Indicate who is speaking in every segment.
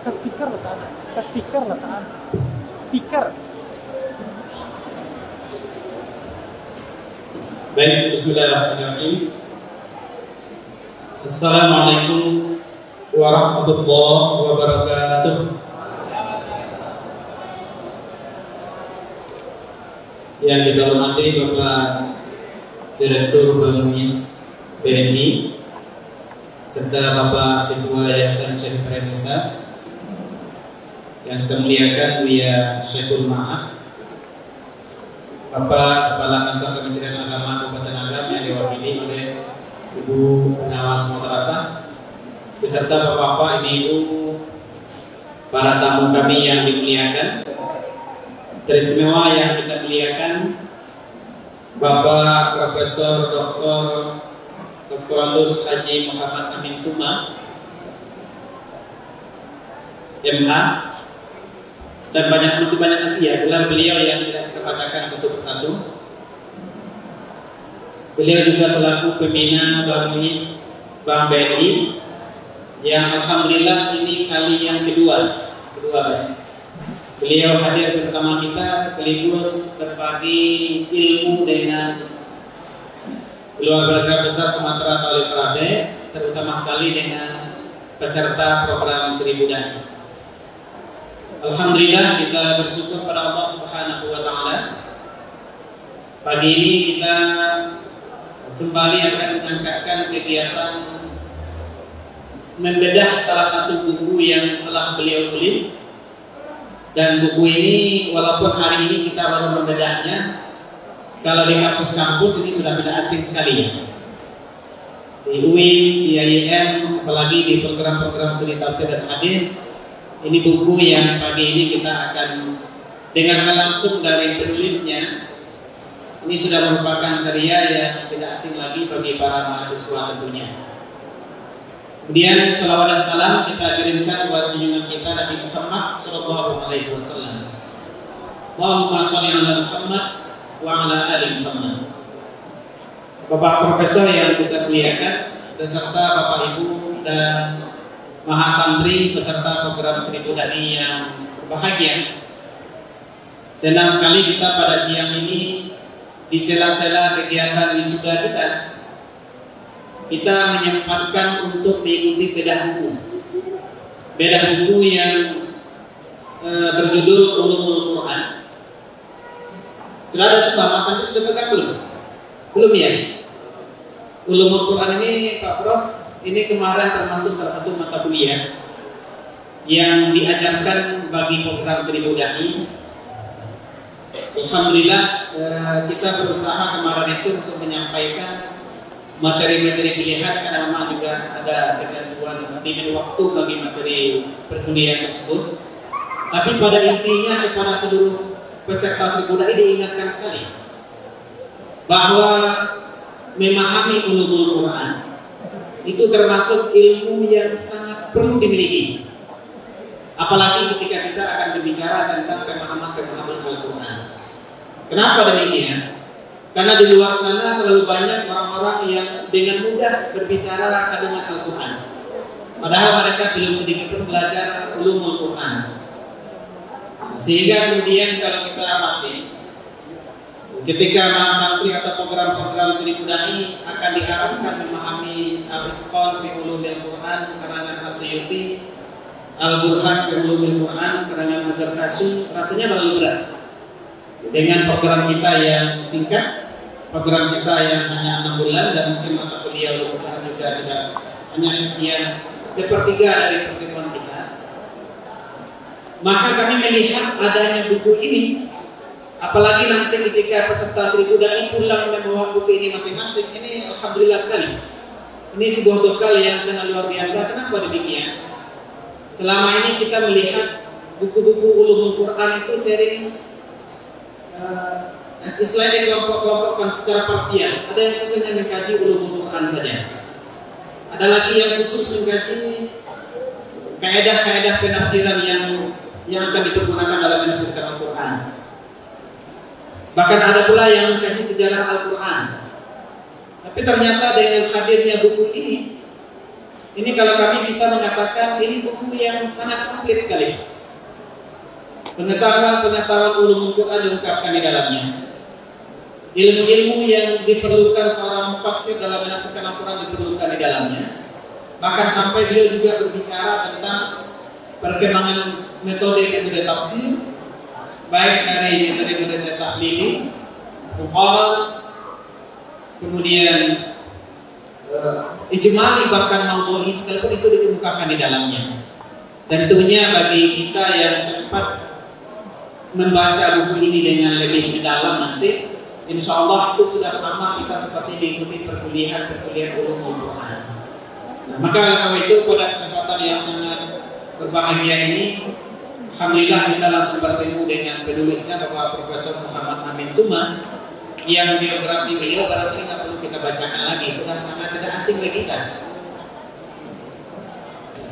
Speaker 1: Speaker letaan. Speaker letaan. Speaker.
Speaker 2: Baik, bismillahirrahmanirrahim. Assalamualaikum warahmatullahi wabarakatuh. Yang kita hormati Bapak Direktur Bamunis BNI serta Bapak Ketua Yayasan Syekh Ibrahim Musa, yang kita muliakan Buya Syekhul Ma'ad, Bapak Kepala Kantor Kementerian Agama Kabupaten Agam yang diwakili oleh Ibu Pengawas Madrasah, beserta Bapak-bapak, Ibu-ibu, para tamu kami yang dimuliakan, teristimewa yang kita muliakan, Bapak Profesor Dr. Andus Haji Muhammad Amin Suma, MA, dan masih banyak lagi ya gelar beliau yang tidak kita bacakan satu persatu. Beliau juga selaku pembina Bamunis Bank BNI yang alhamdulillah ini kali yang kedua beliau hadir bersama kita sekaligus berbagi ilmu dengan keluarga besar Sumatera Talib Rabe, terutama sekali dengan peserta program 1000 Dai. Alhamdulillah kita bersyukur pada Allah Subhanahu wa taala. Pagi ini kita kembali akan mengangkatkan kegiatan membedah salah satu buku yang telah beliau tulis. Dan buku ini walaupun hari ini kita baru membedahnya, kalau di kampus-kampus ini sudah tidak asing sekali ya. Di UIN, di IAIN, apalagi di program-program studi tafsir dan hadis, ini buku yang pagi ini kita akan dengarkan langsung dari penulisnya. Ini sudah merupakan karya yang tidak asing lagi bagi para mahasiswa tentunya. Kemudian salawat dan salam kita kirimkan buat junjungan kita Nabi Muhammad sallallahu alaihi wasallam. Allahumma shalli ala Muhammad wa ala ali Muhammad. Bapak Profesor yang kita muliakan, beserta Bapak Ibu dan mahasantri peserta program 1000 Dai yang berbahagia. Senang sekali kita pada siang ini di sela-sela kegiatan wisuda kita menyempatkan untuk mengikuti bedah buku yang berjudul Ulumul Quran. Sudah ada semua Mas Santi sudah pegang belum? Belum ya? Ulumul Quran ini Pak Prof, ini kemarin termasuk salah satu mata kuliah yang diajarkan bagi program 1000 Dai. Alhamdulillah kita berusaha kemarin itu untuk menyampaikan materi-materi pilihan karena memang juga ada ketentuan limit waktu bagi materi perkuliahan tersebut. Tapi pada intinya kepada seluruh peserta 1000 Dai diingatkan sekali bahwa memahami ulumul Quran itu termasuk ilmu yang sangat perlu dimiliki. Apalagi ketika kita akan berbicara tentang pemahaman Al-Quran. Kenapa demikian? Karena di luar sana terlalu banyak orang-orang yang dengan mudah berbicara kandungan Al-Quran, padahal mereka belum sedikit pun belajar ulumul Quran. Sehingga kemudian kalau kita amati, ketika mahasantri atau program-program 1000 Dai akan diarahkan memahami Al-Itqan fi Ulumil Quran karangan Asyuti, Al-Burhan fi Ulumil Quran karangan Az-Zarkashi, rasanya terlalu berat. Dengan program kita yang singkat, program kita yang hanya 6 bulan, dan mungkin mata kuliah Ulumul Quran juga tidak hanya sepertiga dari pertemuan kita, maka kami melihat adanya buku ini. Apalagi nanti ketika peserta 1000 Dai pulang membawa buku ini masing-masing, ini alhamdulillah sekali. Ini sebuah bekal yang sangat luar biasa. Kenapa demikian? Selama ini kita melihat buku-buku ulumul Quran itu sering istilahnya dikelompok-kelompokkan secara parsial. Ada yang khususnya mengkaji ulumul Quran saja. Ada lagi yang khusus mengkaji kaedah-kaedah penafsiran yang akan dipergunakan dalam menafsirkan Al-Quran. Bahkan ada pula yang mengkaji sejarah Al-Quran. Tapi ternyata dengan hadirnya buku ini, Ini kalau kami bisa mengatakan ini buku yang sangat komplit sekali. Pengetahuan ulumul Quran diungkapkan di dalamnya. Ilmu-ilmu yang diperlukan seorang mufassir dalam menafsirkan Al-Quran diperlukan di dalamnya. Bahkan sampai beliau juga berbicara tentang perkembangan metode tafsir, baik dari metode tahlili, muqarrar, kemudian ijmali, bahkan maudhu'i, sekalipun itu dikemukakan di dalamnya. Tentunya bagi kita yang sempat membaca buku ini dengan lebih mendalam nanti, insya Allah itu sudah sama kita seperti mengikuti perkuliahan ulumul Quran. Nah, maka oleh sebab itu pada kesempatan yang sangat berbahagia ini, alhamdulillah kita langsung bertemu dengan penulisnya Bapak Profesor Muhammad Amin Suma, yang biografi beliau barangkali nggak perlu kita bacakan lagi, sudah sangat tidak asing bagi kita.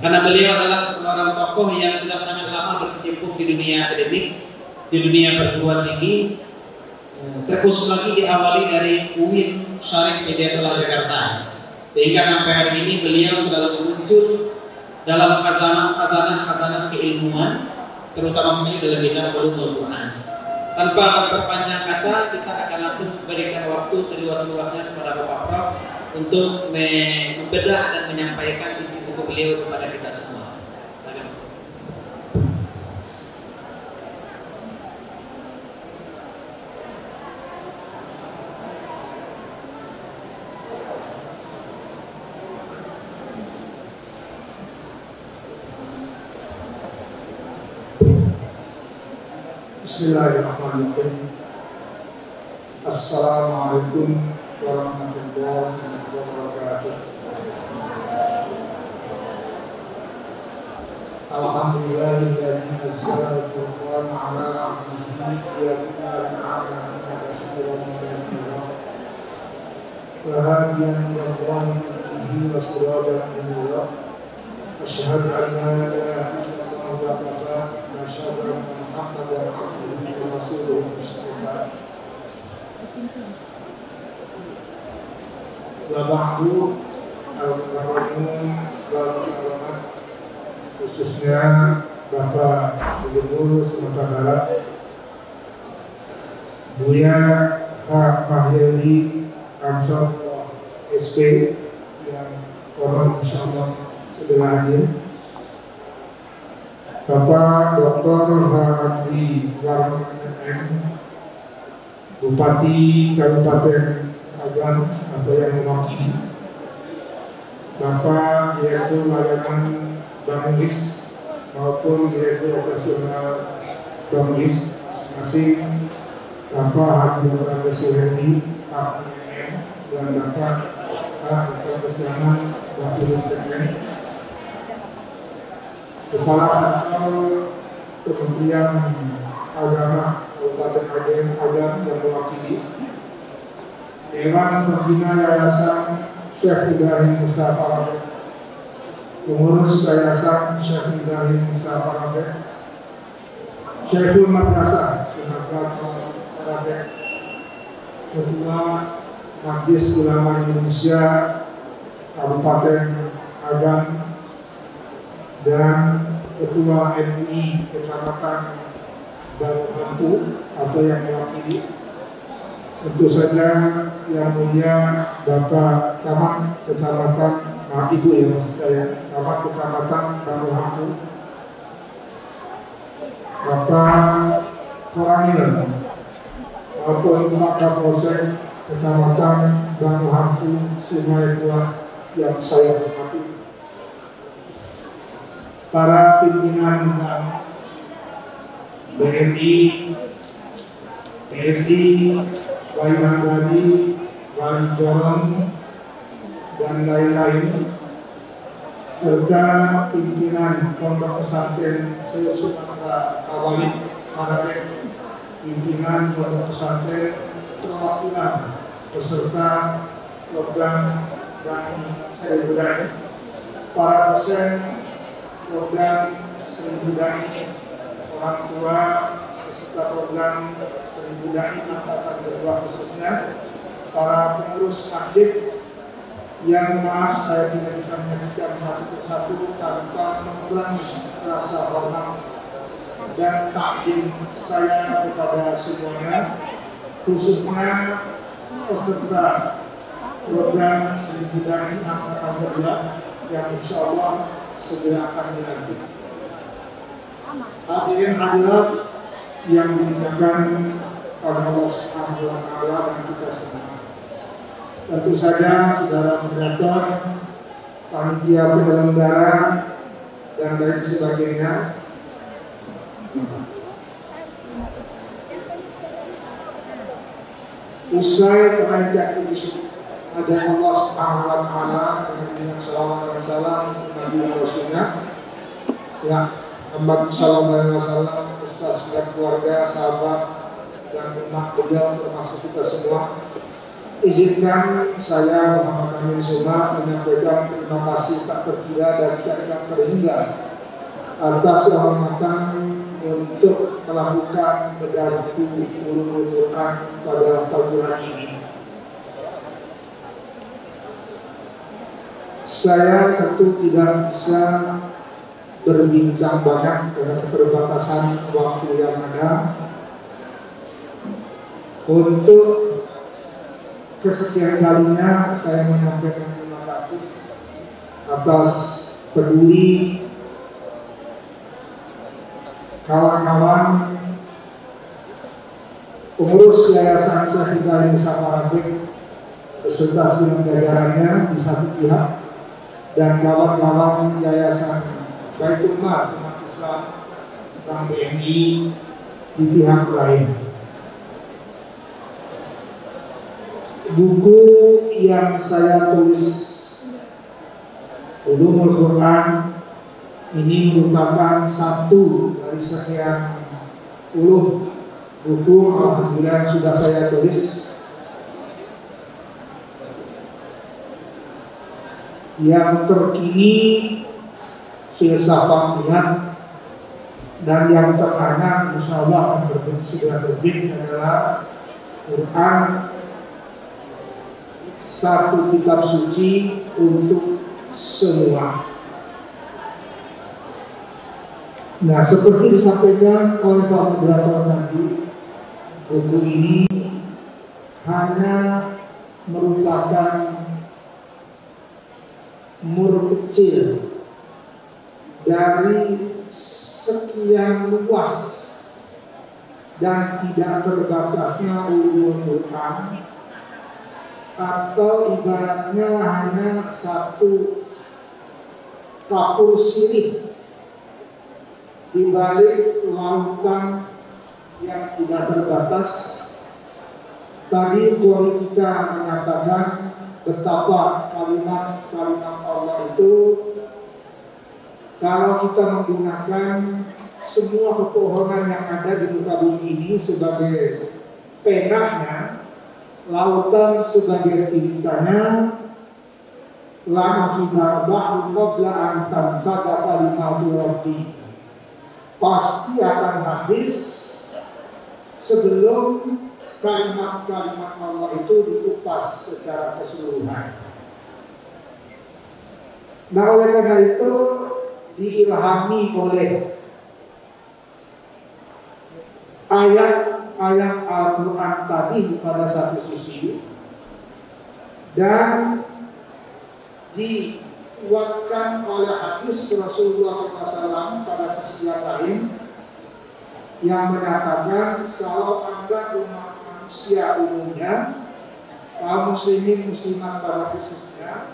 Speaker 2: Karena beliau adalah seorang tokoh yang sudah sangat lama berkecimpung di dunia akademik, di dunia perguruan tinggi, terkhusus lagi diawali dari UIN Syarif Hidayatullah Jakarta, sehingga sampai hari ini beliau selalu muncul dalam khazanah keilmuan, terutama sekali dalam bidang ulumul Quran. Tanpa memperpanjang kata, kita akan langsung berikan waktu seluas-luasnya kepada Bapak Prof untuk membedah dan menyampaikan isi buku beliau kepada kita semua.
Speaker 3: Bismillahirrahmanirrahim. Assalamualaikum warahmatullahi wabarakatuh. Alhamdulillahilladzi nazzala al-Qur'ana 'ala 'abdihi liyakuna lil-'alamin nadhira wa hadiyan ila Allahi bihi wa sirajan munira. Asyhadu an la ilaha illallah wa asyhadu anna Muhammadan abduhu wa rasuluhu mustafa. Wa ba'du, al-mukarramun wal mukarramat, khususnya Bapak Gubernur Sumatera Barat Buya Pak Mahyadi Kamsor SP yang konon insyaallah sudah hadir, Bapak Dr. Hamdi Warman, Bupati Kabupaten Agam atau yang mewakili, Bapak Direktur Layanan Bangis maupun Direktur Operasional Bangis masing-masing, Bapak Haji Muhammad Suhendi, Pak MM, dan Bapak Kesehatan Bapak Rustem, Kepala Kantor Kementerian Agama Kabupaten Agam yang mewakili, Dewan Pembina Yayasan Syekh Ibrahim Musa Farabe, Pengurus Yayasan Syekh Ibrahim Musa Farabe, Syekhul Madrasah Sunabat Farabe, Ketua Majelis Ulama Indonesia Kabupaten Agam, dan Ketua MUI Kecamatan Baru atau yang mewakili, tentu saja yang mulia Bapak Camat Kecamatan, Ibu ya maksud saya, Camat Kecamatan Baru, Bapak Koramil maupun Pak Kapolsek Kecamatan Baru Sungai Buah yang saya hormati, para pimpinan BNI, PSI, Wali Nagari, Wali Joron, dan lain-lain, serta pimpinan Pondok Pesantren Sumatera Kawali Maharib, pimpinan Pondok Pesantren Perwakilan beserta program dan seri budaya, para dosen program seni budaya, orang tua peserta program seni budaya angkatan kedua khususnya, para pengurus masjid yang maaf saya tidak bisa menyebutkan satu persatu tanpa mengurangi rasa hormat dan takdim saya kepada semuanya, khususnya peserta program Seni Budaya Angkatan Kerja yang insya Allah segera akan dilantik. Hadirin hadirat yang dimuliakan oleh Allah Subhanahu wa Ta'ala dan kita semua. Tentu saja saudara moderator, panitia penyelenggara dan lain sebagainya. Usai penaikan puji ada Allah Subhanahu wa Ta'ala dengan salawat dan salam Nabi Rasulullah, ya Muhammad sallallahu alaihi wasallam beserta segenap keluarga, sahabat dan umat beliau termasuk kita semua. Izinkan saya Muhammad Amin Suma menyampaikan terima kasih tak terkira dan tak terhingga atas kehormatan untuk melakukan bedarku ulumul Quran pada pagi hari ini. Saya tentu tidak bisa berbincang banyak karena keterbatasan waktu yang ada. Untuk kesekian kalinya saya menyampaikan terima kasih atas peduli kawan-kawan pengurus Yayasan Syahidai Musafaratik beserta seluruh jajarannya di satu pihak dan kawan-kawan Yayasan Baitul Mal umat Islam Bank BNI di pihak lain. Buku yang saya tulis Ulumul Quran ini merupakan satu dari sekian puluh buku alhamdulillah yang sudah saya tulis yang terkini filsafat niat, dan yang terakhir insya Allah akan segera terbit adalah Quran, satu kitab suci untuk semua. Nah, seperti disampaikan oleh Pak Moderator tadi, buku ini hanya merupakan mur kecil dari sekian luas dan tidak terbatasnya ulumul Quran, atau ibaratnya hanya satu kapur sirih di balik lautan yang tidak terbatas. Tadi kita menyatakan betapa kalimat-kalimat Allah itu kalau kita menggunakan semua pepohonan yang ada di muka bumi ini sebagai penanya, lautan sebagai tintanya, lama kita bahru qabla an tanfada kalimatu rabbi, pasti akan habis sebelum kalimat-kalimat Allah itu dikupas secara keseluruhan. Nah, oleh karena itu diilhami oleh ayat-ayat Al-Quran tadi pada satu sisi, dan dikuatkan oleh hadis Rasulullah SAW pada sisi yang lain yang menyatakan kalau Anda umat manusia umumnya, kaum muslimin muslimat pada khususnya,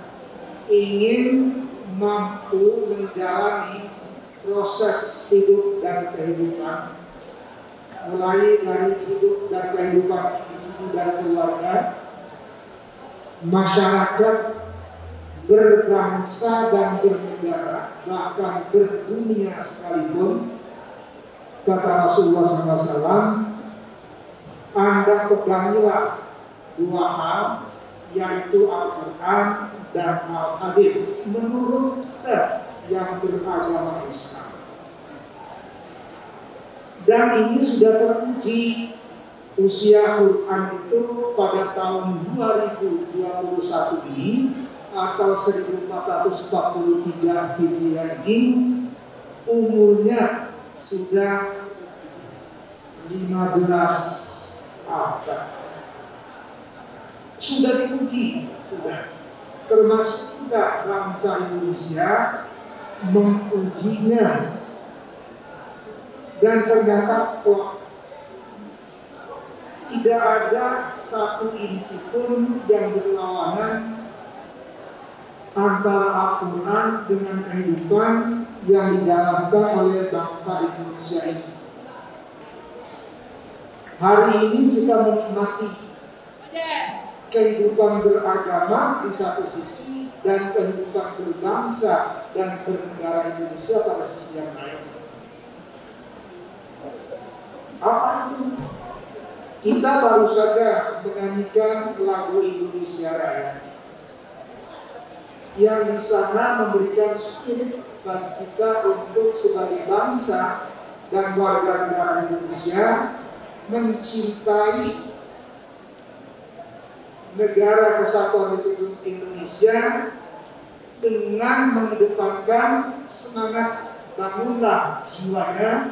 Speaker 3: ingin mampu menjalani proses hidup dan kehidupan, mulai dari hidup dan kehidupan individu dan keluarga, masyarakat, berbangsa dan bernegara, bahkan berdunia sekalipun, kata Rasulullah SAW, Anda pegangilah dua hal, yaitu Al-Quran dan Al-Hadis menurut kita yang beragama Islam. Dan ini sudah teruji. Usia Quran itu pada tahun 2021 ini atau 1443 Hijriah ini umurnya sudah 15 abad. Sudah diuji, sudah. Termasuk juga bangsa Indonesia mengujinya. Dan ternyata tidak ada satu inci pun yang berlawanan antara Al-Quran dengan kehidupan yang dijalankan oleh bangsa Indonesia ini. Hari ini kita menikmati kehidupan beragama di satu sisi dan kehidupan berbangsa dan bernegara Indonesia pada sisi yang lain. Apa itu? Kita baru saja menyanyikan lagu Indonesia Raya yang di sana memberikan spirit bagi kita untuk sebagai bangsa dan warga negara Indonesia mencintai negara kesatuan Republik Indonesia dengan mengedepankan semangat bangunlah jiwanya,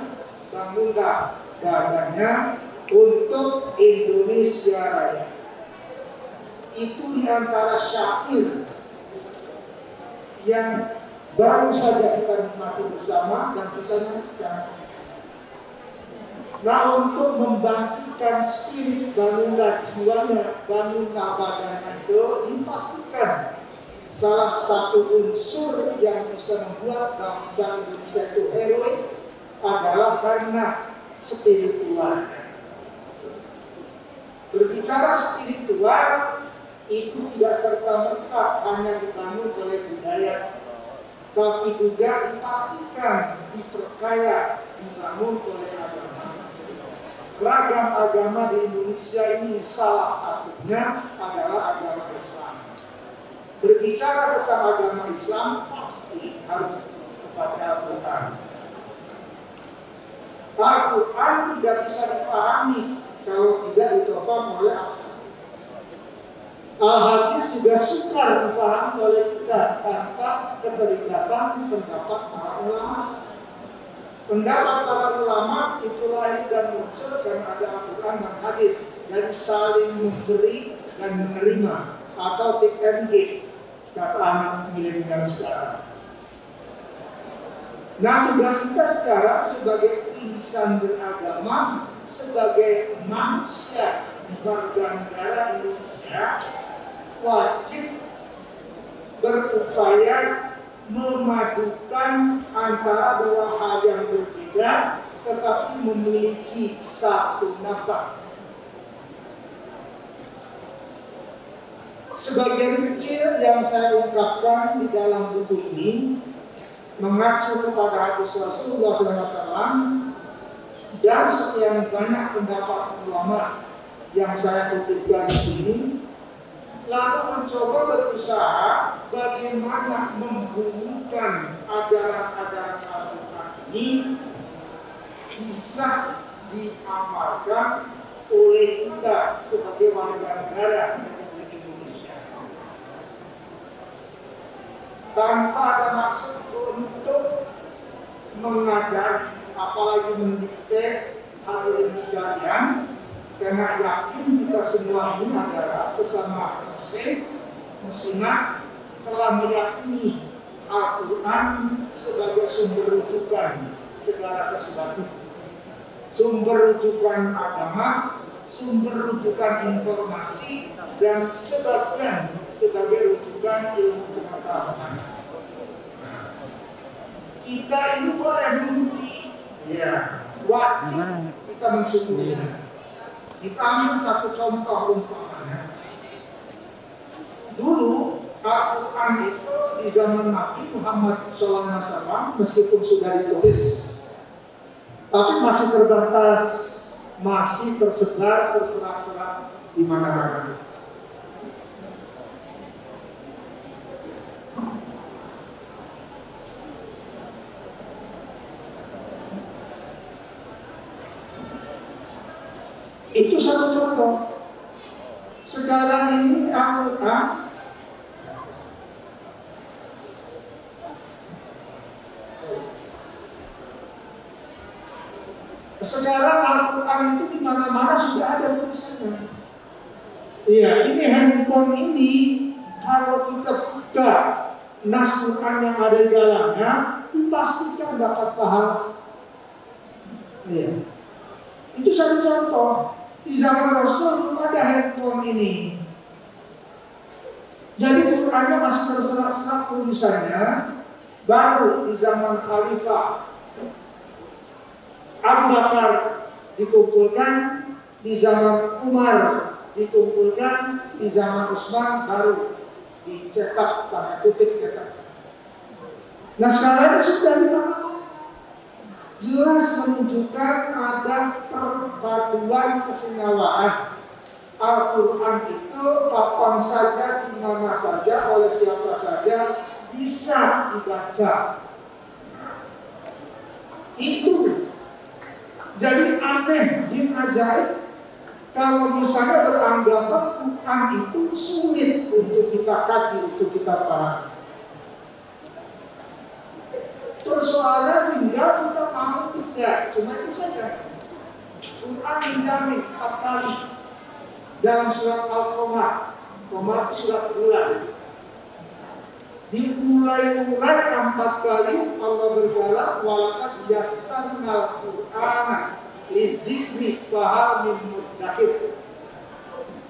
Speaker 3: bangunlah badannya untuk Indonesia Raya. Itu diantara syair yang baru saja kita nikmati bersama dan kita nyanyikan. Nah, untuk membangkitkan spirit bangunlah jiwanya, bangunlah badannya itu dipastikan salah satu unsur yang bisa membuat bangsa Indonesia itu heroik adalah karena spiritual. Berbicara spiritual itu tidak serta-merta hanya dibangun oleh budaya, tapi juga dipastikan, diperkaya, dibangun oleh agama. Ragam agama di Indonesia ini salah satunya adalah agama Islam. Berbicara tentang agama Islam pasti harus kepada Al-Quran. Al-Quran tidak bisa dipahami kalau tidak ditopang oleh Al-Hadis. Al-Hadis juga sukar dipahami oleh kita tanpa keterlibatan pendapat para ulama. Pendapat para ulama itu lahir dan muncul karena ada Al-Quran dan Hadis. Jadi saling memberi dan menerima atau take and give, kata anak milenial sekarang. Nah, tugas kita sekarang sebagai insan beragama, sebagai manusia warga negara Indonesia, wajib berupaya memadukan antara dua hal yang berbeda tetapi memiliki satu nafas. Sebagian kecil yang saya ungkapkan di dalam buku ini mengacu kepada hadis Rasulullah SAW dan sekian banyak pendapat ulama yang saya kutipkan di sini, lalu mencoba berusaha bagaimana membumikan ajaran-ajaran Al-Quran ini bisa diamalkan oleh kita sebagai warga negara Republik Indonesia tanpa ada maksud untuk mengajar apalagi mendikte hal ini sekalian, karena yakin kita semua ini adalah sesama muslimah telah meyakini Al-Quran sebagai sumber rujukan segala sesuatu, sumber rujukan agama, sumber rujukan informasi, dan sebagian sebagai rujukan ilmu pengetahuan. Kita ini boleh menguji, ya, wajib kita mensyukurinya. Kita ambil satu contoh umpamanya. Dulu Al-Quran itu di zaman Nabi Muhammad SAW meskipun sudah ditulis, tapi masih terbatas, masih tersebar, terserak-serak di mana-mana. Itu satu contoh. Sekarang ini Al-Quran Sekarang Al-Quran itu di mana-mana sudah ada tulisannya. Iya, ini handphone ini kalau kita buka nas Quran yang ada di dalamnya, dipastikan dapat pahala. Iya. Itu satu contoh. Di zaman Rasul belum ada handphone ini. Jadi Qurannya masih terserat-serat tulisannya. Baru di zaman Khalifah Abu Bakar dikumpulkan, di zaman Umar dikumpulkan, di zaman Utsman baru dicetak, tanda kutip cetak. Nah sekarang sudah dipakai. Jelas menunjukkan ada perpaduan kesenawaan. Al-Quran itu kapan saja, di mana saja, oleh siapa saja bisa dibaca. Itu jadi aneh, bin ajaib kalau misalnya beranggapan Quran itu sulit untuk kita kaji, untuk kita pahami. Persoalan tinggal kita mau tidak, cuma itu saja. Quran menjamin 4 kali dalam surat Al-Qamar, Qamar surat bulan. Dimulai urai 4 kali Allah berkata walaqad yassarnal Qur'ana lidzikri fahal min muddakir.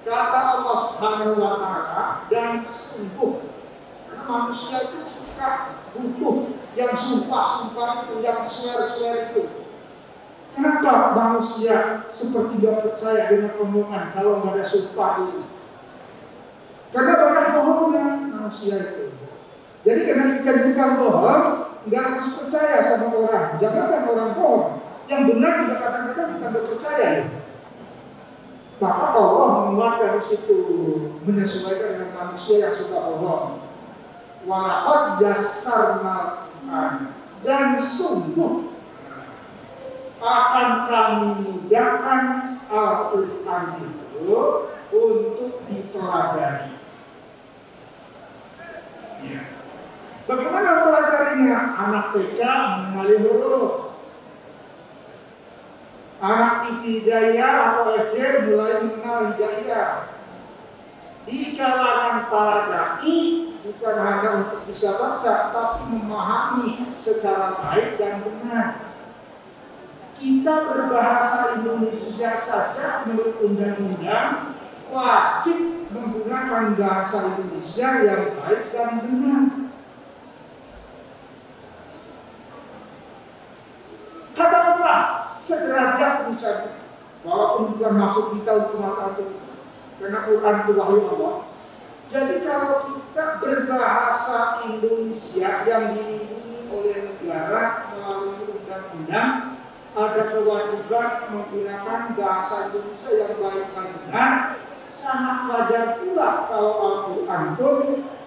Speaker 3: Kata Allah Subhanahu wa taala, dan sungguh karena manusia itu suka butuh yang sumpah-sumpah itu, yang swear-swear itu. Kenapa manusia seperti tidak percaya dengan omongan kalau nggak ada sumpah itu? Karena banyak bohongnya manusia itu. Jadi karena kita dibilang bohong, nggak harus percaya sama orang. Jangan orang bohong, yang benar juga kadang-kadang kita nggak percaya. Maka Allah mengeluarkan dari situ, menyesuaikan dengan manusia yang suka bohong. Walaqad yassarnal Quran, dan sungguh akan kami mudahkan Al-Quran itu untuk dipelajari. Ya. Bagaimana mempelajarinya? Anak TK mengenali huruf, anak ibtidaiyah atau SD mulai mengenal hijaiyah. Di kalangan para dai bukan hanya untuk bisa baca, tapi memahami secara baik dan benar. Kita berbahasa Indonesia saja menurut undang-undang wajib menggunakan bahasa Indonesia yang baik dan benar. Katakanlah sederajat misalnya, walaupun bukan masuk kita untuk mata itu, karena Quran itu wahyu Allah. Jadi kalau kita berbahasa Indonesia yang dilindungi oleh negara melalui undang-undang, ada kewajiban menggunakan bahasa Indonesia yang baik dan benar. Sangat wajar pula kalau Al-Quran itu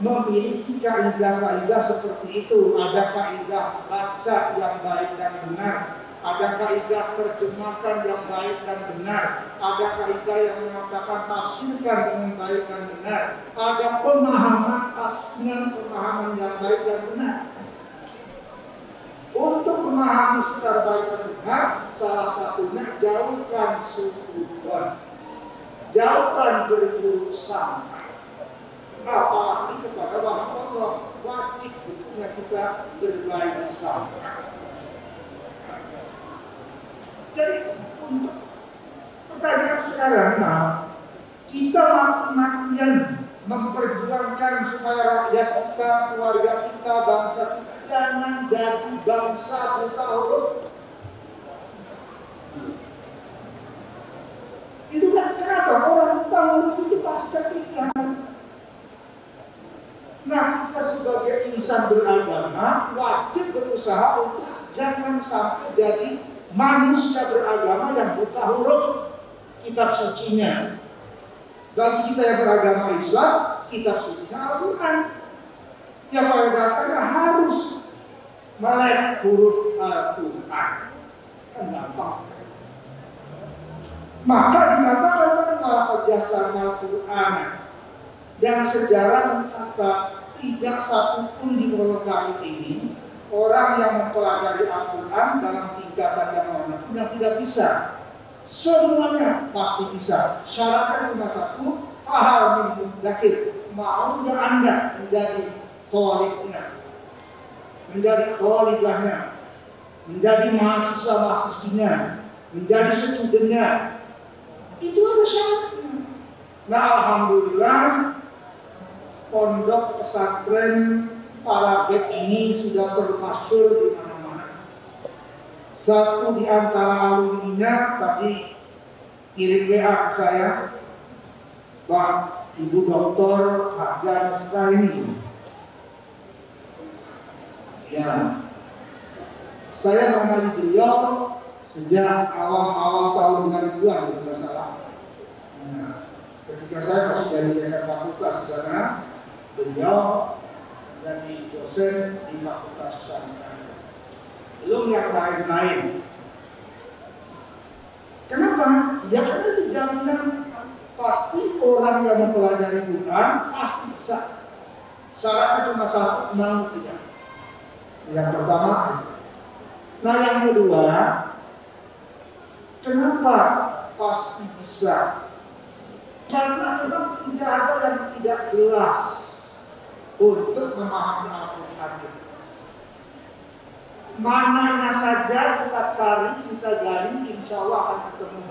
Speaker 3: memiliki kaidah-kaidah seperti itu. Ada kaidah baca yang baik dan benar, ada kaidah terjemahkan yang baik dan benar, ada kaidah yang mengatakan tafsirkan dengan baik dan benar, ada pemahaman tafsir, pemahaman yang baik dan benar. Untuk memahami secara baik dan benar, salah satunya jauhkan suudzon, jauhkan berburuk sangka. Apalagi kepada Allah, wajib betulnya kita berbaik sangka. Jadi untuk pertanyaan sekarang, kita mati-matian memperjuangkan supaya rakyat kita, keluarga kita, bangsa kita jangan jadi bangsa buta huruf. Itu kan kenapa orang buta huruf itu pasti ketinggalan. Nah, kita sebagai insan beragama wajib berusaha untuk jangan sampai jadi manusia beragama yang buta huruf kitab sucinya. Bagi kita yang beragama Islam, kitab sucinya Al-Quran. Yang pada dasarnya harus melek huruf Al-Quran. Kan gampang. Maka dikatakan walaqad yassarnal Qur'ana, dan sejarah mencatat tidak satupun di muka langit ini orang yang mempelajari Al-Quran dalam tingkatan yang mana yang tidak bisa. Semuanya pasti bisa. Syaratnya cuma satu, faham min mudakir. Mau nggak Anda menjadi toliknya, menjadi tolikahnya, menjadi mahasiswa-mahasiswinya, menjadi studennya. Itu ada syaratnya. Nah, alhamdulillah pondok pesantren Farabek ini sudah termasyhur di mana-mana. Satu di antara alumninya tadi kirim WA ke saya, Pak, Ibu Doktor Hajar Sraini. Ya, saya mengenali beliau sejak awal-awal tahun 2000-an, kalau tidak salah. Nah, ketika saya masih dari dekan fakultas di sana, beliau jadi dosen di fakultas sana. Belum yang lain-lain. Kenapa? Ya karena dijaminan pasti orang yang mempelajari Quran pasti bisa. Syaratnya cuma satu, mau tidak. Yang pertama. Nah yang kedua, kenapa pasti bisa? Karena memang tidak ada yang tidak jelas untuk memahami Al-Quran. Mananya saja kita cari, kita gali, insya Allah akan ketemu.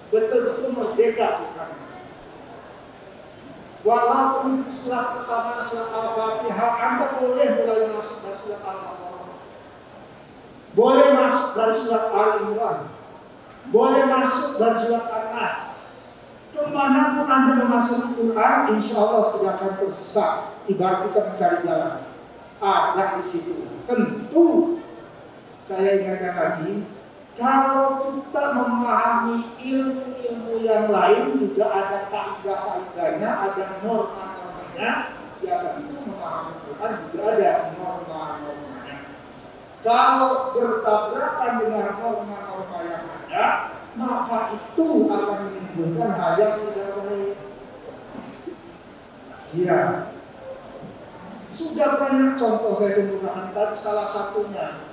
Speaker 3: Betul-betul merdeka Quran. Walaupun surat pertama surat Al-Fatihah, Anda boleh mulai masuk dari surat Al-Baqarah, boleh masuk dari surat Al-Imran, boleh masuk dari surat An-Nas. Kemanapun Anda memasuki Quran, insya Allah tidak akan tersesat. Ibarat kita mencari jalan, ada di situ. Tentu saya ingatkan lagi, kalau kita memahami ilmu-ilmu yang lain juga ada kaidah-kaidahnya, ada norma-normanya. Ya tentu memahami Quran juga ada norma-normanya. Kalau bertabrakan dengan norma-norma yang ada, maka itu akan menimbulkan hal yang tidak baik. Ya, sudah banyak contoh saya menggunakan tadi, salah satunya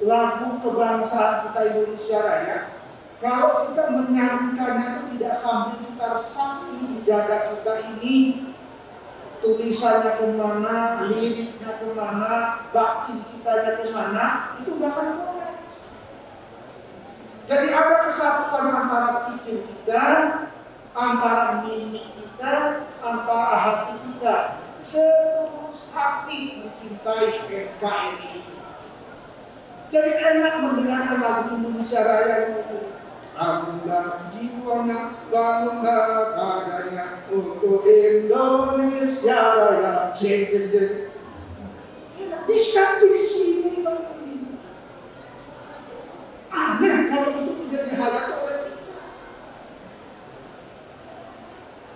Speaker 3: lagu kebangsaan kita Indonesia Raya. Kalau kita menyanyikannya itu tidak sambil kita resapi di dada kita ini, tulisannya kemana, liriknya kemana, batin kitanya kemana, itu nggak akan boleh. Jadi ada kesatuan antara pikir kita, antara mimik kita, antara hati kita. Setulus hati mencintai NKRI. Jadi enak mendengarkan lagu Indonesia Raya itu. Bangunlah jiwanya, bangunlah badannya untuk Indonesia Raya. Jeng jeng jeng. Di sini. Aneh kalau itu tidak dihayati oleh kita.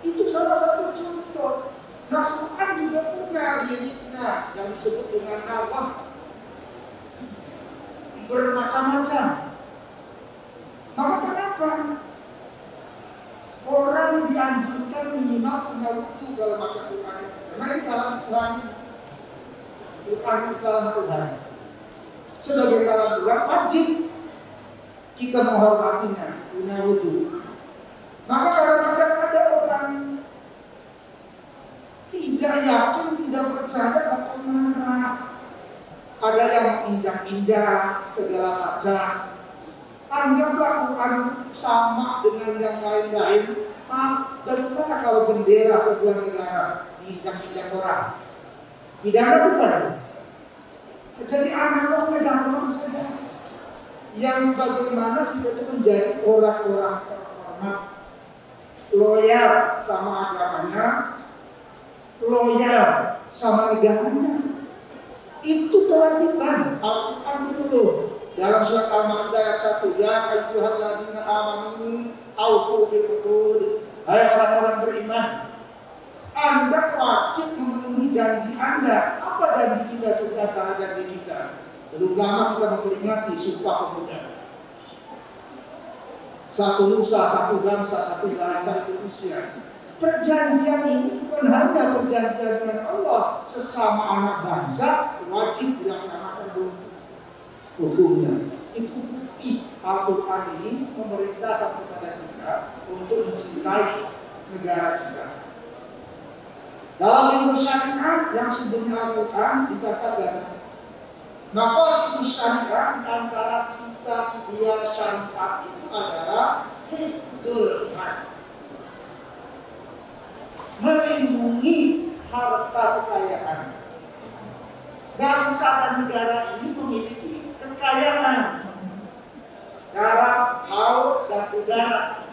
Speaker 3: Itu salah satu contoh. Nah, Quran juga punya liriknya yang disebut dengan nama bermacam-macam. Maka kenapa orang dianjurkan minimal punya wudu dalam baca Quran? Karena ini kalam Tuhan. Quran itu kalam Tuhan. Sebagai kalam Tuhan wajib kita menghormatinya, punya wudu. Maka kadang-kadang ada orang tidak yakin, tidak percaya, atau marah. Ada yang injak-injak segala macam. Anggaplah Quran sama dengan yang lain-lain. Bagaimana kalau bendera sebuah negara diinjak-injak orang? Tidak ada bukan. Jadi anak-anaknya gampang saja. Yang bagaimana kita itu menjadi orang-orang terhormat, loyal sama agamanya, loyal sama negaranya. Itu kewajiban. Al-Quran dulu dalam surat Al-Maidah ayat 1, ya ayyuhalladzina amanu aufu bil uqud. Hai orang-orang beriman, Anda wajib memenuhi janji Anda. Apa janji kita itu antara janji kita? Belum lama kita memperingati Sumpah Pemuda. Satu nusa, satu bangsa, satu bahasa Indonesia. Perjanjian ini bukan hanya perjanjian dengan Allah, sesama anak bangsa wajib dilaksanakan hukumnya. Itu bukti Al-Quran ini memerintahkan kepada kita untuk mencintai negara kita. Dalam ilmu syariat yang sebelumnya Al-Quran dikatakan, maqasid syariat antara cita ideal syariat itu adalah hifdzul mal, melindungi harta kekayaan. Bangsa dan negara ini memiliki kekayaan darat, laut, dan udara.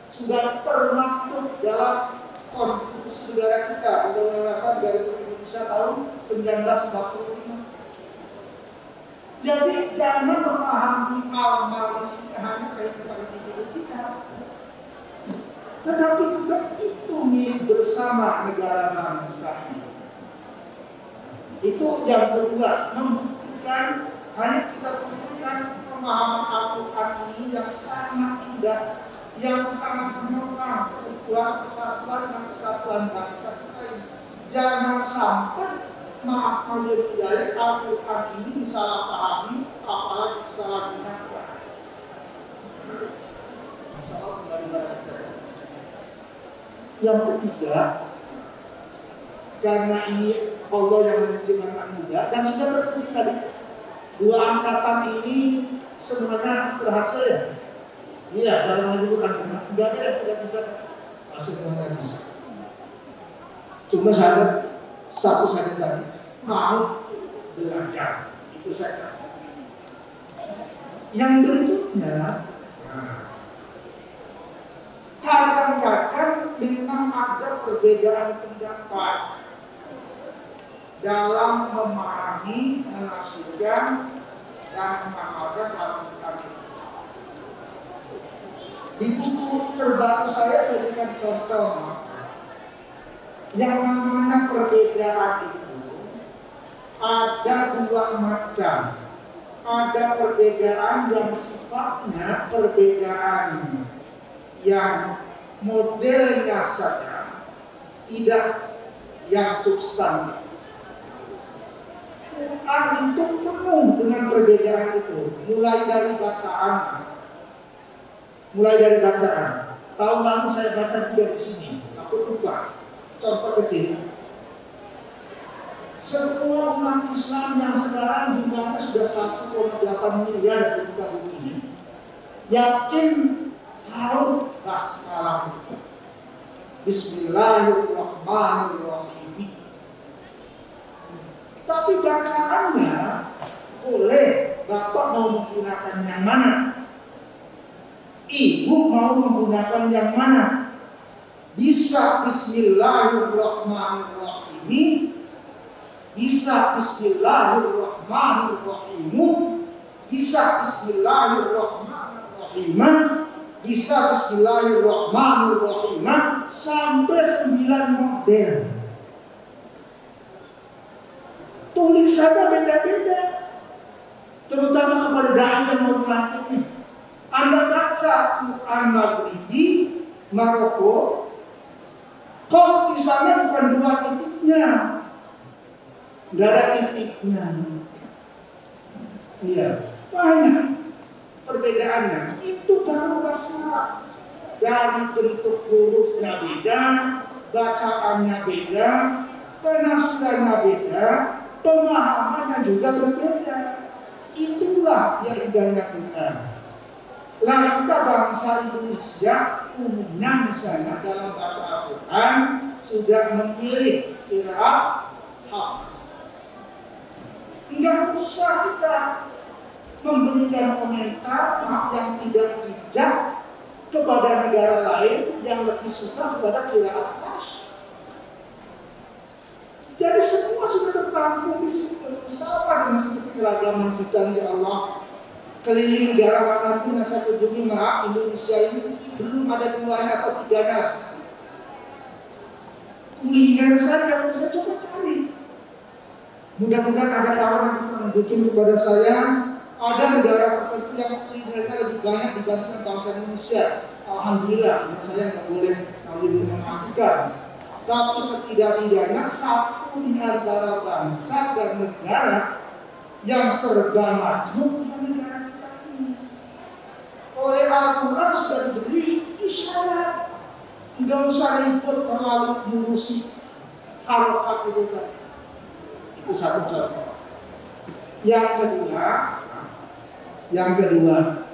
Speaker 3: Sudah termaktub dalam konstitusi negara kita, Undang-Undang Dasar Republik Indonesia tahun 1945. Jadi jangan memahami amal ini hanya kaitan pada individu kita, tetapi juga itu milik bersama negara bangsa ini. Itu yang kedua, membuktikan hanya kita temukan pemahaman Al-Quran ini yang sangat indah, yang sangat menopang keutuhan persatuan dan kesatuan bangsa kita ini. Jangan sampai maaf majelis Al-Quran ini disalahpahami, apalagi disalahgunakan. Yang ketiga, karena ini Allah yang menerjemahkan juga, dan sudah terbukti tadi, dua angkatan ini sebenarnya berhasil ya. Iya, dalam Al-Quran tidak ada yang tidak bisa masuk dengan bisa. Cuma saya satu saja tadi, mau belajar, itu saja. Yang berikutnya, kadang-kadang memang ada perbedaan pendapat dalam memahami, menafsirkan, dan mengamalkan Al-Quran. Di buku terbaru saya berikan contoh. Yang namanya perbedaan itu ada dua macam. Ada perbedaan yang sifatnya perbedaan yang modelnya saja, tidak yang substantif. Quran itu penuh dengan perbedaan itu, mulai dari bacaan. Tahun lalu saya baca juga di sini, aku lupa. Contoh kecil, semua umat Islam yang sekarang jumlahnya sudah 1,8 miliar di muka bumi ini, yakin tahu basmalah itu. Bismillahirrahmanirrahim. Tapi bacaannya boleh bapak mau menggunakan yang mana, ibu mau menggunakan yang mana. Bisa Bismillahirrahmanirrahim, bisa Bismillahirrahmanirrahim, bisa Bismillahirrahmanirrahim, bisa Bismillahirrahmanirrahim, sampai 9 model. Tulisannya beda-beda, terutama kepada dai yang mau dilantik. Anda baca Quran Maghribi Maroko, kok misalnya bukan 2 titiknya, nggak ada titiknya. Iya, banyak perbedaannya. Itu baru basmalah. Dari bentuk hurufnya beda, bacaannya beda, penafsirannya beda, pemahamannya juga berbeda. Itulah yang indahnya Quran. Lalu kita bangsa Indonesia umumnya misalnya dalam baca Al-Quran sudah memilih qiraat hafs. Enggak usah kita memberikan komentar yang tidak bijak kepada negara lain yang lebih suka kepada qiraat hafs. Jadi semua sudah tertampung di situ, sama dengan seperti keragaman kita di Allah. Keliling negara manapun yang saya kunjungi, maaf, Indonesia ini belum ada 2-nya atau 3-nya. Kulineran saja, saya coba cari. Mudah-mudahan ada kawan yang bisa menunjukkan kepada saya, ada negara tertentu yang kulinernya lebih banyak dibandingkan bangsa Indonesia. Alhamdulillah, saya nggak boleh memastikan. Tapi setidak-tidaknya satu di antara bangsa dan negara yang serba majmuk di negara kita ini. Oleh Al-Quran sudah diberi isyarat, nggak usah ribut terlalu ngurusi harokat itu tadi. Itu satu contoh. Yang kedua,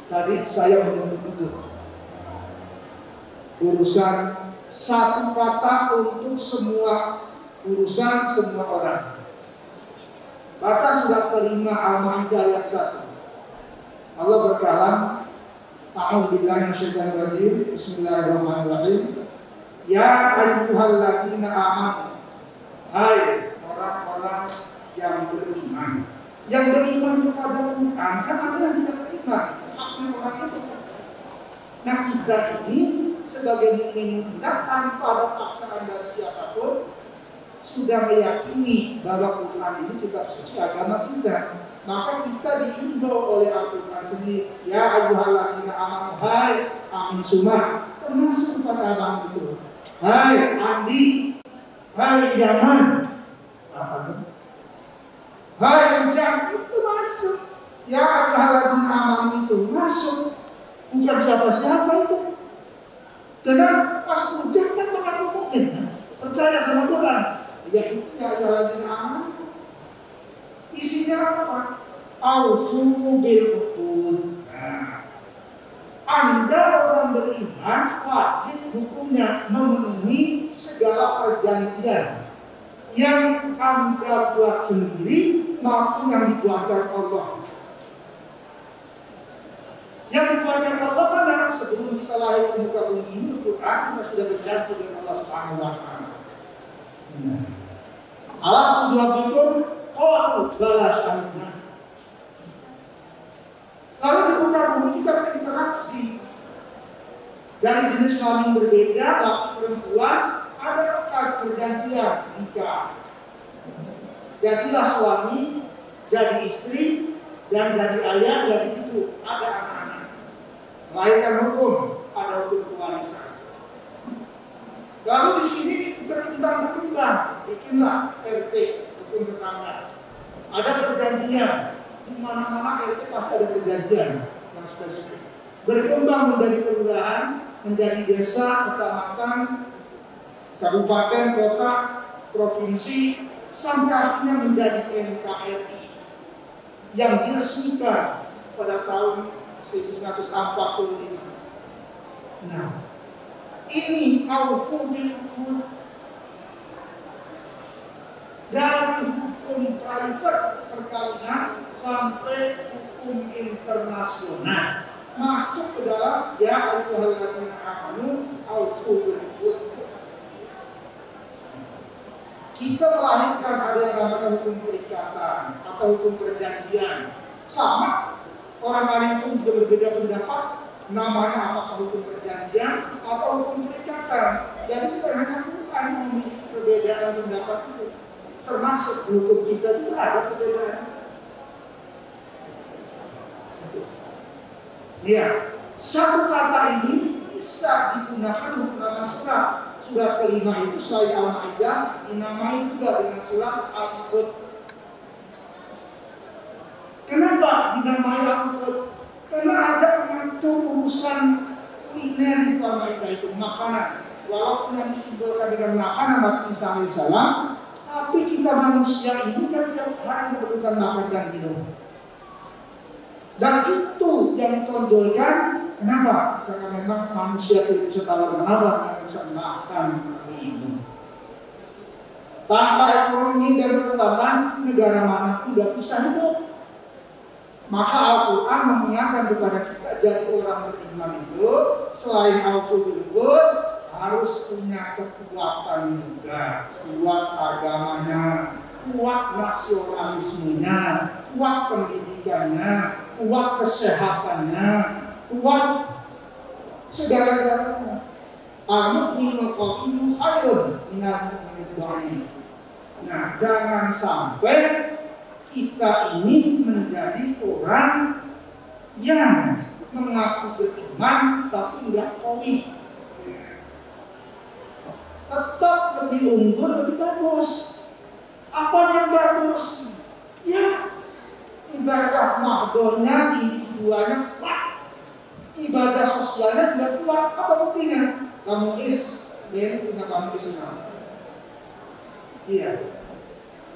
Speaker 3: tadi saya menyebut urusan satu kata untuk semua urusan semua orang. Baca surat kelima Al-Maidah ayat 1. Allah berkalam, A'udzubillahi minasyaitonir rajim. Bismillahirrahmanirrahim. Ya ayyuhalladzina amanu, hai orang-orang yang beriman. Yang beriman kepada Tuhan, kan ada yang tidak beriman, haknya orang itu. Nah, kita ini sebagai mukmin tanpa ada paksaan dari siapapun sudah meyakini bahwa Quran ini kitab suci agama kita. Maka kita diimbau oleh Al-Quran sendiri. Ya ayyuhalladzina amanu, hai amin semua, termasuk pada abang itu. Hai Andi, hai Yaman, apa itu? Hai Ujang, itu masuk. Ya ayyuhalladzina amanu itu masuk. Bukan siapa-siapa itu. Karena pas Ujang kan mengaku mukmin, percaya sama Quran. Ya itu ya ayyuhalladzina amanu. Isinya apa? Aufu bil uqud. Nah, Anda orang beriman wajib hukumnya memenuhi segala perjanjian yang Anda buat sendiri maupun yang dibuatkan Allah. Yang dibuatkan Allah pada sebelum kita lahir ke muka bumi ini, Al-Quran kita sudah berjanji dengan Allah Subhanahu wa Ta'ala. Allah Subhanahu qalu balas anna. Lalu di muka bumi kita berinteraksi dari jenis kelamin berbeda, laki perempuan, ada perjanjian nikah. Jadilah suami, jadi istri, dan jadi ayah, jadi ibu, ada anak-anak. Melahirkan hukum, ada hukum kewarisan. Lalu di sini berkembang, bikinlah RT, hukum tetangga. Ada perjanjian, di mana-mana RT pasti ada perjanjian yang spesifik. Berkembang menjadi kelurahan, menjadi desa, kecamatan, kabupaten, kota, provinsi, sampai akhirnya menjadi NKRI yang diresmikan pada tahun 1945. Nah, ini aufu bil uqud. Dari hukum private perkawinan sampai hukum internasional masuk ke dalam ya ayyuhalladzina amanu aufu bil uqud. Kita melahirkan ada yang namanya hukum perikatan atau hukum perjanjian. Sama orang lain pun juga berbeda pendapat, namanya apakah hukum perjanjian atau hukum perikatan. Jadi bukan hanya Quran yang memiliki perbedaan pendapat itu, termasuk hukum kita juga ada perbedaan. Ya, satu kata ini bisa digunakan untuk nama surat. Surat kelima itu selain Al-Maidah dinamai juga dengan surat Al-Qud. Kenapa dinamai Al-Qud? Karena ada mengatur urusan kuliner di Al-Maidah itu, makanan. Walaupun yang disimbolkan dengan makanan Nabi Isa alaihissalam, tapi kita manusia ini kan tiap hari membutuhkan makan dan minum. Dan itu yang ditonjolkan. Kenapa? Karena memang manusia tidak bisa tawar menawar, tidak bisa makan minum. Tanpa ekonomi dan perkembangan negara manapun tidak bisa hidup. Maka Al-Quran mengingatkan kepada kita jadi orang beriman itu selain Al-Quran harus punya kekuatan juga, kuat agamanya, kuat nasionalismenya, kuat pendidikannya, kuat kesehatannya, kuat segala-galanya. Al-mu'minul qawiyyu khairun minal mu'minid dha'if. Nah, jangan sampai kita ini menjadi orang yang mengaku beriman tapi tidak qawi. Tetap lebih unggul, lebih bagus. Apa yang bagus? Ya, ibadah mahdonya ini keduanya kuat, ibadah sosialnya juga kuat. Apa buktinya? Kamu punya kamu Islam. Iya.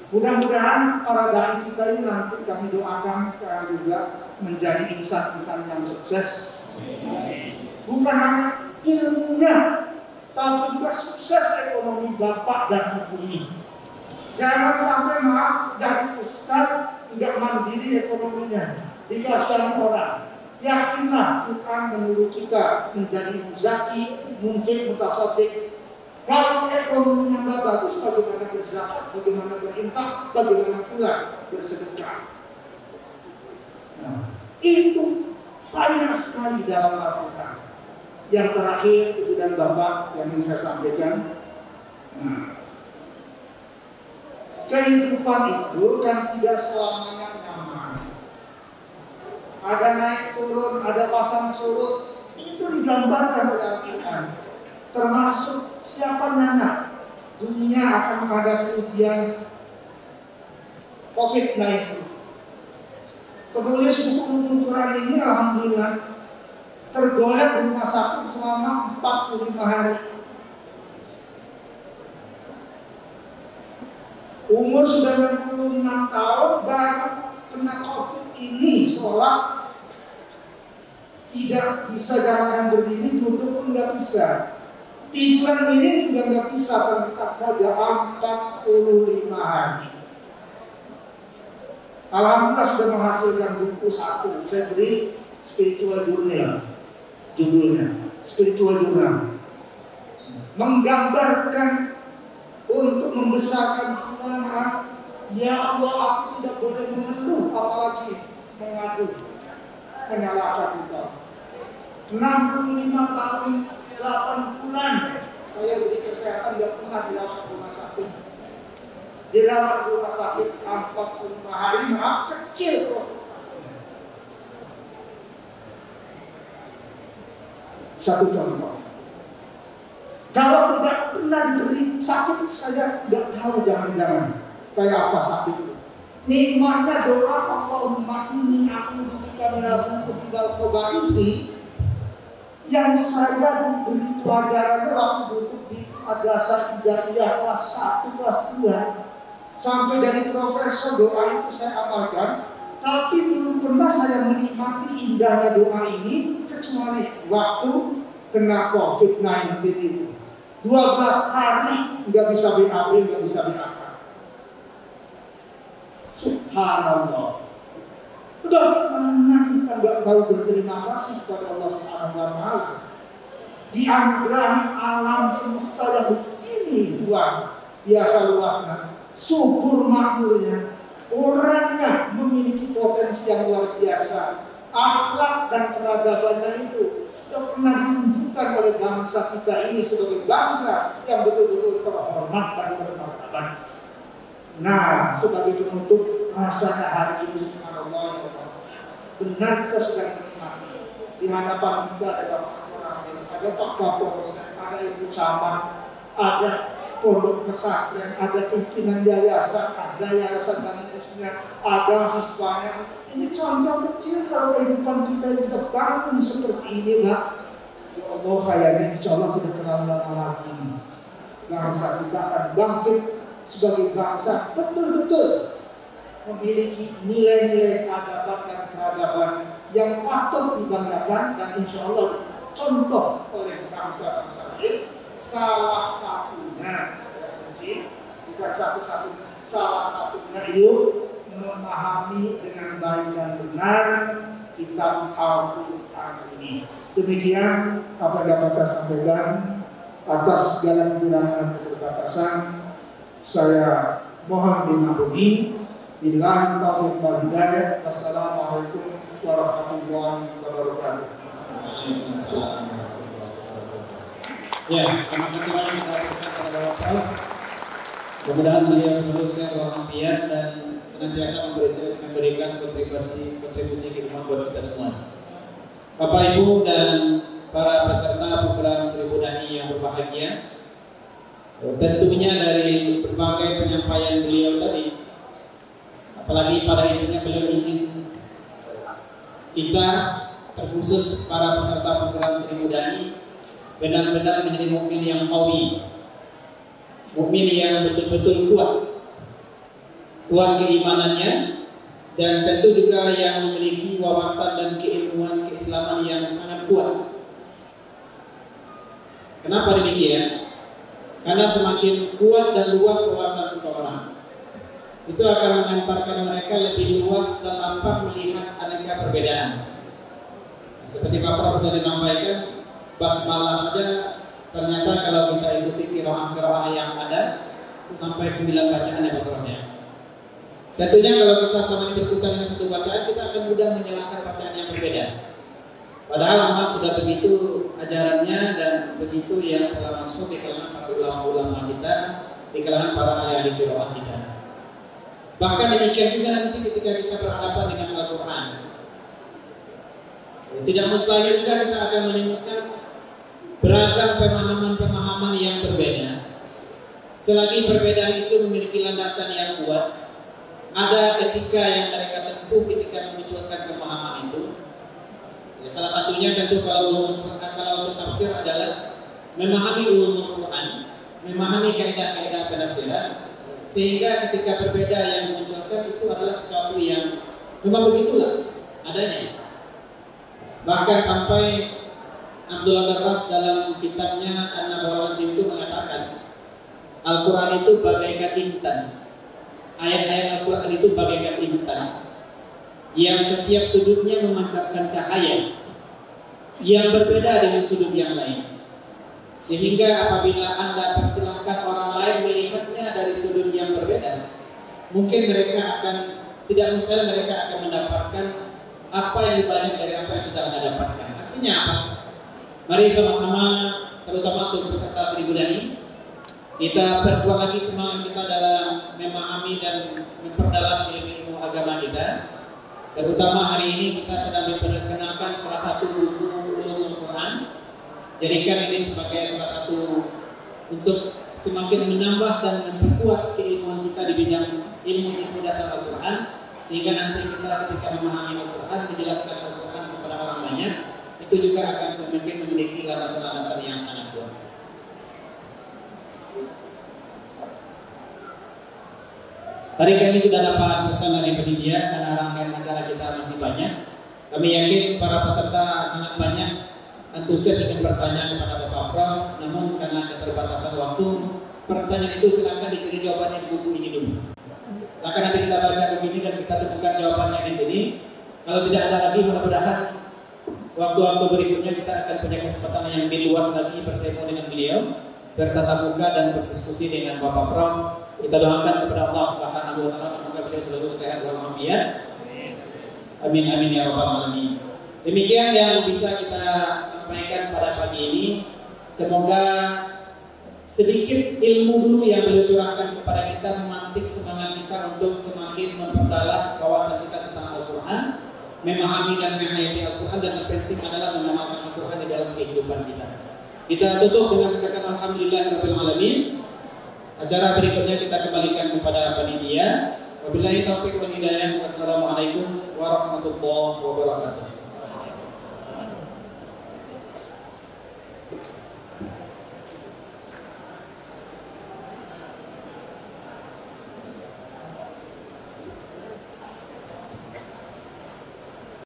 Speaker 3: Mudah-mudahan para dai kita ini nanti kami doakan juga menjadi insan-insan yang sukses. Bukan hanya ilmunya, tapi juga sukses ekonomi bapak dan ibu ini. Jangan sampai jadi ustaz tidak mandiri ekonominya, dikasihkan orang. Yakinlah Tuhan menyuruh kita menjadi muzaki, mungkin mutasaddiq. Kalau ekonominya nggak bagus, bagaimana berzakat, bagaimana berinfak, bagaimana pula bersedekah. Nah, itu banyak sekali dalam Al-Quran. Yang terakhir, Ibu dan Bapak yang ingin saya sampaikan. Nah, kehidupan itu kan tidak selamanya nyaman. Ada naik turun, ada pasang surut. Itu digambarkan oleh Al-Quran. Termasuk siapa nanya dunia akan menghadapi ujian COVID-19. Penulis buku Quran ini alhamdulillah tergolek di rumah sakit selama 45 hari. Umur 96 tahun baru kena COVID ini, seolah tidak bisa jalan berdiri, duduk pun nggak bisa. Tiduran ini juga nggak bisa, tetap saja 45 hari. Alhamdulillah sudah menghasilkan buku satu, saya beri Spiritual Journal, judulnya Spiritual Journal, menggambarkan untuk membesarkan Tuhan. Ya Allah, aku tidak boleh mengeluh, apalagi mengadu, menyalahkan Engkau. 65 tahun 8 bulan saya beri kesehatan, tidak pernah dirawat rumah sakit. Dirawat rumah sakit 45 hari, maaf kecil kok. Satu contoh, kalau tidak pernah diberi sakit, saya tidak tahu jangan-jangan kayak apa sakit itu. Nikmatnya doa Allahumma inni a'udzubika minal khubuthi wal khaba'ith yang saya diberi pelajaran waktu duduk di madrasah ibtidaiyah kelas 1, kelas 2 sampai jadi profesor. Doa itu saya amalkan, tapi belum pernah saya menikmati indahnya doa ini kecuali waktu kena COVID-19 itu. 12 hari nggak bisa BAB, nggak bisa BAK. Subhanallah. Bagaimana kita nggak tahu berterima kasih kepada Allah Subhanahu Wa Taala? Dianugerahi alam semesta yang begini luar biasa luasnya, subur makmurnya, orangnya memiliki potensi yang luar biasa, akhlak dan peradabannya itu sudah pernah ditunjukkan oleh bangsa kita ini sebagai bangsa yang betul-betul terhormat dan bermartabat. Nah, sebagai penutup, rasanya hari ini subhanallah, benar kita sedang menikmati. Di hadapan kita ada orang, ada Pak Kapolsek, ada Ibu Camat, ada pondok pesantren, ada pimpinan yayasan, ada yayasan dan industri, ada siswanya. Ini contoh kecil kalau kehidupan kita bangun seperti ini, Pak. Ya Allah, kayaknya insya Allah tidak terlalu lama lagi. Bangsa kita akan bangkit sebagai bangsa betul-betul memiliki nilai-nilai keadaban dan peradaban yang patut dibanggakan dan insya Allah contoh oleh bangsa-bangsa lain. Salah satunya, bukan satu-satunya, salah satunya itu memahami dengan baik dan benar kitab Al-Quran ini. Demikian apa yang dapat saya sampaikan. Atas segala kekurangan dan keterbatasan saya mohon dimaklumi. Billahi taufiq wal hidayah. Wassalamualaikum warahmatullahi wabarakatuh.
Speaker 2: Ya, terima kasih banyak kepada Bapak. Mudah-mudahan beliau seterusnya walafiat dan senantiasa memberikan kontribusi kehidupan buat kita semua. Bapak Ibu dan para peserta program 1000 Dani yang berbahagia, tentunya dari berbagai penyampaian beliau tadi Apalagi pada intinya beliau ingin kita, terkhusus para peserta program Sri Mulyani, benar-benar menjadi mukmin yang qawi, mukmin yang betul-betul kuat keimanannya, dan tentu juga yang memiliki wawasan dan keilmuan keislaman yang sangat kuat. Kenapa demikian? Karena semakin kuat dan luas wawasan seseorang, itu akan mengantarkan mereka lebih luas dan lapang melihat aneka perbedaan. Seperti Pak Prof tadi sampaikan, basmalah saja ternyata kalau kita ikuti qiraah-qiraah yang ada sampai 9 bacaan ya Pak Prof ya. Tentunya kalau kita selama ini berkutat dengan satu bacaan, kita akan mudah menyelahkan bacaan yang berbeda. Padahal memang sudah begitu ajarannya dan begitu yang telah masuk di kalangan para ulama-ulama kita, di kalangan para ahli-ahli qiraah kita. Bahkan demikian juga nanti ketika kita berhadapan dengan Al-Quran, tidak mustahil juga kita akan menemukan beragam pemahaman-pemahaman yang berbeda. Selagi perbedaan itu memiliki landasan yang kuat, ada etika yang mereka tempuh ketika memunculkan pemahaman itu. Ya, salah satunya tentu kalau untuk tafsir adalah memahami ulumul Quran, memahami kaidah-kaidah penafsiran, sehingga ketika berbeda yang dimunculkan itu adalah sesuatu yang memang begitulah adanya. Bahkan sampai Abdullah Darras dalam kitabnya An-Nabawul Azim itu mengatakan Al-Quran itu bagaikan intan. Ayat-ayat Al-Quran itu bagaikan intan yang setiap sudutnya memancarkan cahaya yang berbeda dengan sudut yang lain. Sehingga apabila Anda persilahkan orang lain melihatnya dari sudut yang berbeda, mungkin mereka akan, tidak mustahil mereka akan mendapatkan apa yang lebih banyak dari apa yang sudah Anda dapatkan. Artinya apa? Mari sama-sama, terutama untuk peserta Sri Mulyani, kita perkuat lagi semangat kita dalam memahami dan memperdalam ilmu agama kita. Terutama hari ini kita sedang diperkenalkan salah satu buku ulumul Quran. Jadikan ini sebagai salah satu untuk semakin menambah dan memperkuat keilmuan kita di bidang ilmu dasar Al-Quran, sehingga nanti kita ketika memahami Al-Quran, menjelaskan Al-Quran kepada orang banyak, itu juga akan semakin memiliki landasan-landasan yang sangat kuat. Tadi kami sudah dapat pesan dari panitia karena rangkaian acara kita masih banyak. Kami yakin para peserta sangat banyak antusias dengan bertanya kepada Bapak Prof. Namun karena keterbatasan waktu, pertanyaan itu silakan dicari jawabannya di buku ini dulu. Maka nanti kita baca begini dan kita temukan jawabannya di sini. Kalau tidak ada lagi, mudah-mudahan waktu-waktu berikutnya kita akan punya kesempatan yang lebih luas lagi bertemu dengan beliau, bertatap muka dan berdiskusi dengan Bapak Prof. Kita doakan kepada Allah Subhanahu wa taala semoga beliau selalu sehat walafiat. Amin amin ya rabbal alamin. Demikian yang bisa kita sampaikan pada pagi ini. Semoga sedikit ilmu dulu yang beliau curahkan kepada kita memantik semangat kita untuk semakin memperdalam wawasan kita tentang Al-Quran, memahami dan menghayati Al-Quran, dan yang penting adalah mengamalkan Al-Quran di dalam kehidupan kita. Kita tutup dengan ucapan alhamdulillahirabbil alamin. Acara berikutnya kita kembalikan kepada panitia. Wabillahi taufiq wal hidayah. Wassalamualaikum warahmatullahi wabarakatuh.